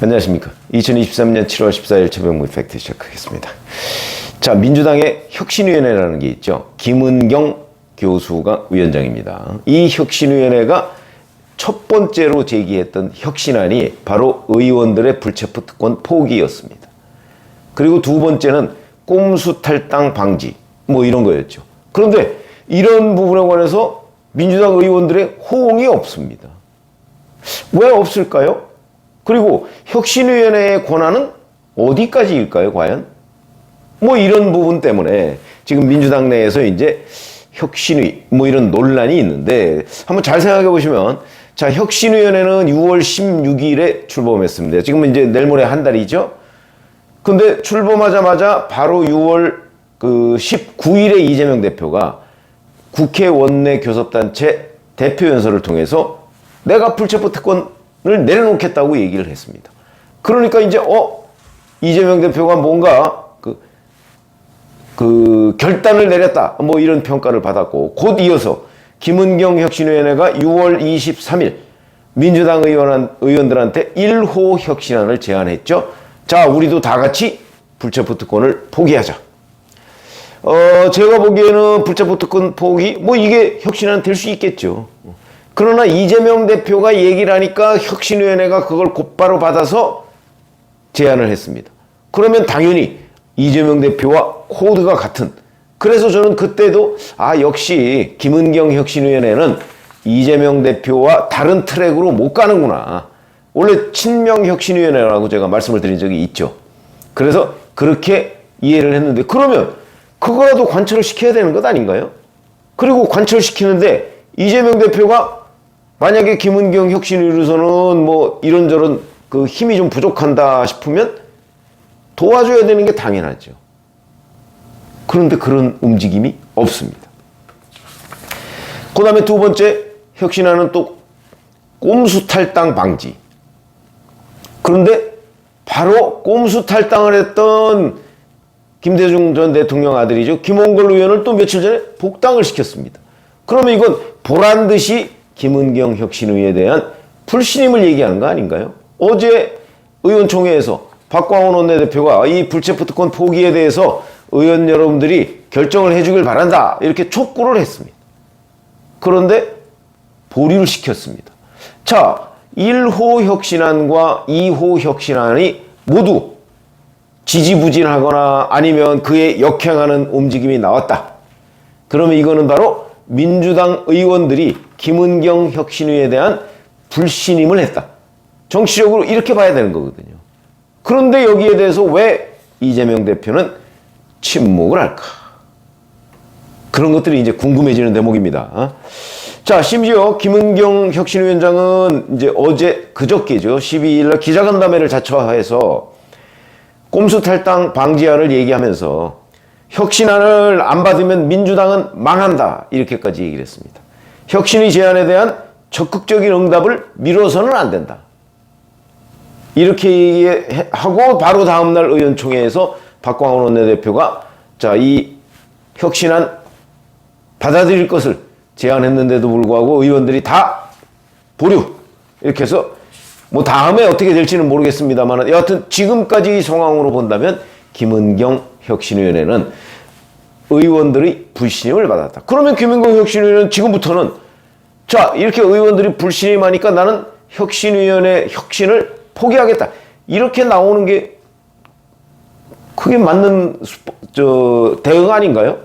안녕하십니까. 2023년 7월 14일 최병무 팩트 시작하겠습니다. 자, 민주당의 혁신위원회라는 게 있죠. 김은경 교수가 위원장입니다. 이 혁신위원회가 첫 번째로 제기했던 혁신안이 바로 의원들의 불체포 특권 포기였습니다. 그리고 두 번째는 꼼수 탈당 방지 뭐 이런 거였죠. 그런데 이런 부분에 관해서 민주당 의원들의 호응이 없습니다. 왜 없을까요? 그리고 혁신위원회의 권한은 어디까지일까요, 과연? 뭐 이런 부분 때문에 지금 민주당 내에서 이제 혁신위 뭐 이런 논란이 있는데 한번 잘 생각해 보시면, 자, 혁신위원회는 6월 16일에 출범했습니다. 지금 이제 내일 모레 한 달이죠. 근데 출범하자마자 바로 6월 19일에 이재명 대표가 국회 원내 교섭단체 대표연설을 통해서 내가 불체포 특권을 내려놓겠다고 얘기를 했습니다. 그러니까 이제 이재명 대표가 뭔가 결단을 내렸다 뭐 이런 평가를 받았고, 곧 이어서 김은경 혁신위원회가 6월 23일 민주당 의원들한테 1호 혁신안을 제안했죠. 자, 우리도 다 같이 불체포 특권을 포기하자. 제가 보기에는 불체포 특권 포기 뭐 이게 혁신안 될 수 있겠죠. 그러나 이재명 대표가 얘기를 하니까 혁신위원회가 그걸 곧바로 받아서 제안을 했습니다. 그러면 당연히 이재명 대표와 코드가 같은, 그래서 저는 그때도 역시 김은경 혁신위원회는 이재명 대표와 다른 트랙으로 못 가는구나. 원래 친명 혁신위원회라고 제가 말씀을 드린 적이 있죠. 그래서 그렇게 이해를 했는데, 그러면 그거라도 관철을 시켜야 되는 것 아닌가요? 그리고 관철시키는데 이재명 대표가 만약에 김은경 혁신위로서는 뭐 이런저런 힘이 좀 부족한다 싶으면 도와줘야 되는 게 당연하죠. 그런데 그런 움직임이 없습니다. 그 다음에 두 번째 혁신안은 또 꼼수 탈당 방지. 그런데 바로 꼼수 탈당을 했던 김대중 전 대통령 아들이죠. 김홍걸 의원을 또 며칠 전에 복당을 시켰습니다. 그러면 이건 보란듯이 김은경 혁신위에 대한 불신임을 얘기하는 거 아닌가요? 어제 의원총회에서 박광원 원내대표가 이 불체포 특권 포기에 대해서 의원 여러분들이 결정을 해주길 바란다 이렇게 촉구를 했습니다. 그런데 보류를 시켰습니다. 자, 1호 혁신안과 2호 혁신안이 모두 지지부진하거나 아니면 그에 역행하는 움직임이 나왔다. 그러면 이거는 바로 민주당 의원들이 김은경 혁신위에 대한 불신임을 했다. 정치적으로 이렇게 봐야 되는 거거든요. 그런데 여기에 대해서 왜 이재명 대표는 침묵을 할까? 그런 것들이 이제 궁금해지는 대목입니다. 자, 심지어 김은경 혁신위원장은 이제 그저께죠. 12일날 기자간담회를 자처해서 꼼수 탈당 방지안을 얘기하면서 혁신안을 안 받으면 민주당은 망한다 이렇게까지 얘기를 했습니다. 혁신위 제안에 대한 적극적인 응답을 미뤄서는 안 된다. 이렇게 하고 바로 다음날 의원총회에서 박광원 원내대표가 자, 이 혁신안 받아들일 것을 제안했는데도 불구하고 의원들이 다 보류 이렇게 해서 뭐 다음에 어떻게 될지는 모르겠습니다만 여하튼 지금까지 상황으로 본다면 김은경 혁신위원회는 의원들의 불신임을 받았다. 그러면 김은경 혁신위원회는 지금부터는 자, 이렇게 의원들이 불신임하니까 나는 혁신위원회 혁신을 포기하겠다. 이렇게 나오는 게 그게 맞는 대응 아닌가요?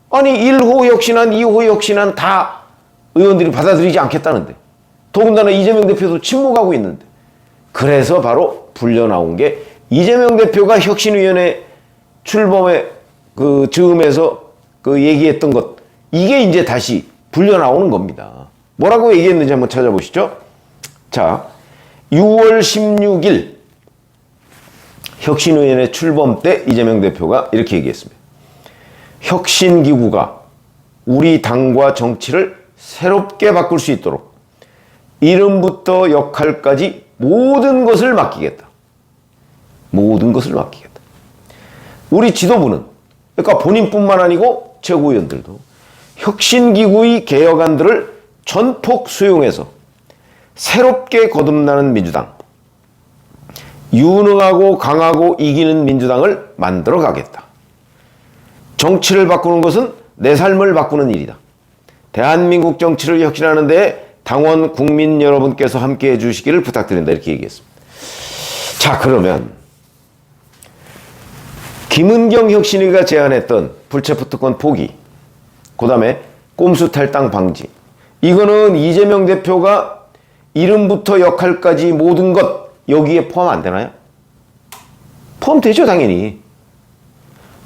아니 1호 혁신안, 2호 혁신안 다 의원들이 받아들이지 않겠다는데, 더군다나 이재명 대표도 침묵하고 있는데, 그래서 바로 불려 나온 게 이재명 대표가 혁신위원회 출범의 즈음에서 얘기했던 것, 이게 이제 다시 불려 나오는 겁니다. 뭐라고 얘기했는지 한번 찾아보시죠. 자, 6월 16일 혁신위원회 출범 때 이재명 대표가 이렇게 얘기했습니다. 혁신기구가 우리 당과 정치를 새롭게 바꿀 수 있도록 이름부터 역할까지 모든 것을 맡기겠다. 모든 것을 맡기겠다. 우리 지도부는, 그러니까 본인뿐만 아니고 최고위원들도 혁신기구의 개혁안들을 전폭 수용해서 새롭게 거듭나는 민주당, 유능하고 강하고 이기는 민주당을 만들어 가겠다. 정치를 바꾸는 것은 내 삶을 바꾸는 일이다. 대한민국 정치를 혁신하는 데 당원 국민 여러분께서 함께 해주시기를 부탁드린다. 이렇게 얘기했습니다. 자, 그러면 김은경 혁신위가 제안했던 불체포 특권 포기, 그 다음에 꼼수 탈당 방지, 이거는 이재명 대표가 이름부터 역할까지 모든 것 여기에 포함 안 되나요? 포함되죠, 당연히.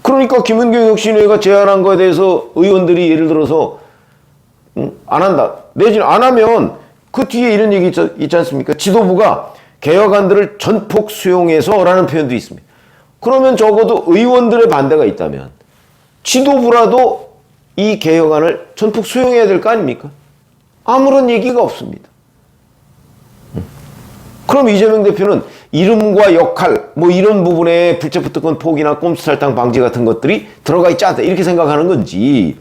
그러니까 김은경 혁신위가 제안한 거에 대해서 의원들이 예를 들어서 안 한다, 내지는 안 하면 그 뒤에 이런 얘기 있지 않습니까? 지도부가 개혁안들을 전폭 수용해서 라는 표현도 있습니다. 그러면 적어도 의원들의 반대가 있다면 지도부라도 이 개혁안을 전폭 수용해야 될 거 아닙니까? 아무런 얘기가 없습니다. 그럼 이재명 대표는 이름과 역할, 뭐 이런 부분에 불체포 특권 포기나 꼼수 탈당 방지 같은 것들이 들어가 있지 않다, 이렇게 생각하는 건지,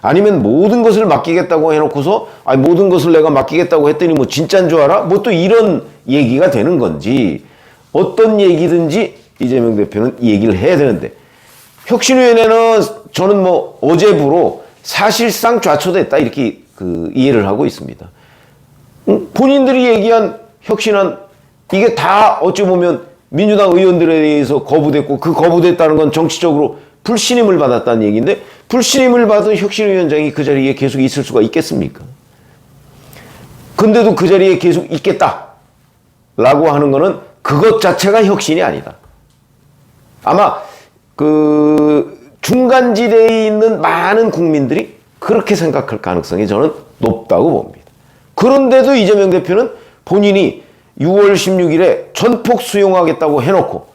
아니면 모든 것을 맡기겠다고 해놓고서 모든 것을 내가 맡기겠다고 했더니 뭐 진짜인 줄 알아? 뭐 또 이런 얘기가 되는 건지, 어떤 얘기든지 이재명 대표는 얘기를 해야 되는데, 혁신위원회는 저는 뭐 어제부로 사실상 좌초됐다, 이렇게 이해를 하고 있습니다. 본인들이 얘기한 혁신안, 이게 다 어찌 보면 민주당 의원들에 대해서 거부됐고, 그 거부됐다는 건 정치적으로 불신임을 받았다는 얘기인데, 불신임을 받은 혁신위원장이 그 자리에 계속 있을 수가 있겠습니까? 근데도 그 자리에 계속 있겠다 라고 하는 거는 그것 자체가 혁신이 아니다. 아마 중간지대에 있는 많은 국민들이 그렇게 생각할 가능성이 저는 높다고 봅니다. 그런데도 이재명 대표는 본인이 6월 16일에 전폭 수용하겠다고 해놓고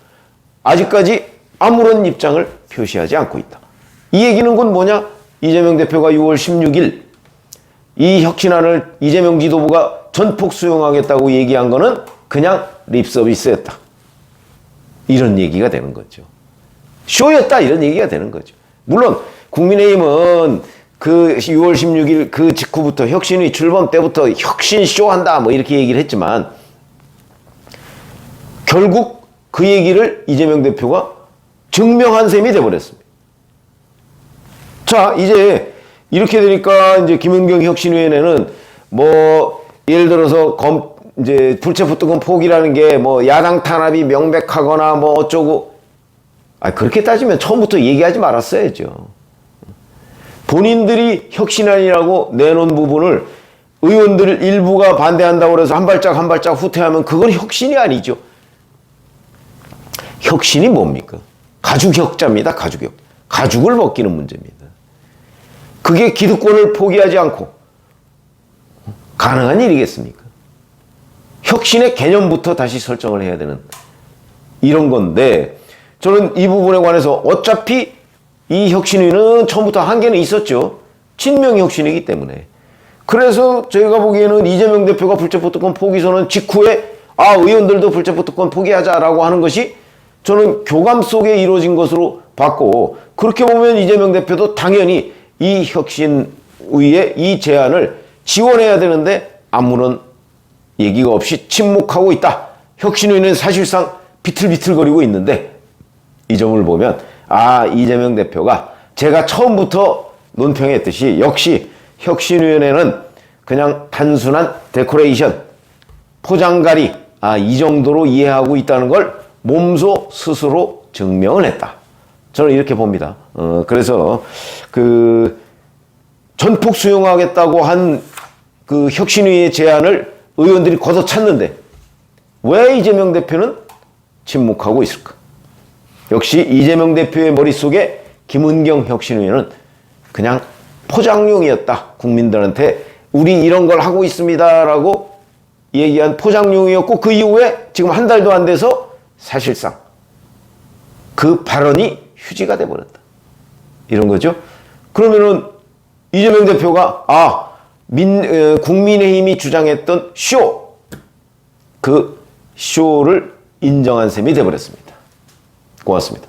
아직까지 아무런 입장을 표시하지 않고 있다. 이 얘기는 곧 뭐냐? 이재명 대표가 6월 16일 이 혁신안을 이재명 지도부가 전폭 수용하겠다고 얘기한 거는 그냥 립서비스였다, 이런 얘기가 되는 거죠. 쇼였다, 이런 얘기가 되는 거죠. 물론 국민의힘은 그 6월 16일 그 직후부터 혁신위 출범 때부터 혁신 쇼한다 뭐 이렇게 얘기를 했지만, 결국 그 얘기를 이재명 대표가 증명한 셈이 돼버렸습니다. 자, 이제 이렇게 되니까 이제 김은경 혁신위원회는 뭐 예를 들어서 이제 불체포 특권 포기라는 게 뭐 야당 탄압이 명백하거나 뭐 어쩌고, 그렇게 따지면 처음부터 얘기하지 말았어야죠. 본인들이 혁신안이라고 내놓은 부분을 의원들 일부가 반대한다고 해서 한 발짝 한 발짝 후퇴하면 그건 혁신이 아니죠. 혁신이 뭡니까? 가죽혁자입니다. 가죽을 벗기는 문제입니다. 그게 기득권을 포기하지 않고 가능한 일이겠습니까? 혁신의 개념부터 다시 설정을 해야 되는 이런 건데, 저는 이 부분에 관해서 어차피 이 혁신위는 처음부터 한계는 있었죠. 친명 혁신이기 때문에. 그래서 제가 보기에는 이재명 대표가 불체포 특권 포기 선언 직후에 의원들도 불체포 특권 포기하자라고 하는 것이 저는 교감 속에 이루어진 것으로 봤고, 그렇게 보면 이재명 대표도 당연히 이 혁신위의 이 제안을 지원해야 되는데 아무런 얘기가 없이 침묵하고 있다. 혁신위는 사실상 비틀비틀거리고 있는데, 이 점을 보면 이재명 대표가 제가 처음부터 논평했듯이 역시 혁신위원회는 그냥 단순한 데코레이션, 포장가리, 이 정도로 이해하고 있다는 걸 몸소 스스로 증명을 했다. 저는 이렇게 봅니다. 그래서 전폭 수용하겠다고 한 그 혁신위의 제안을 의원들이 걷어찼는데 왜 이재명 대표는 침묵하고 있을까? 역시 이재명 대표의 머릿속에 김은경 혁신위원은 그냥 포장용이었다. 국민들한테 우리 이런 걸 하고 있습니다라고 얘기한 포장용이었고, 그 이후에 지금 한 달도 안 돼서 사실상 그 발언이 휴지가 돼버렸다. 이런 거죠. 그러면은 이재명 대표가 국민의힘이 주장했던 그 쇼를 인정한 셈이 돼버렸습니다. 고맙습니다.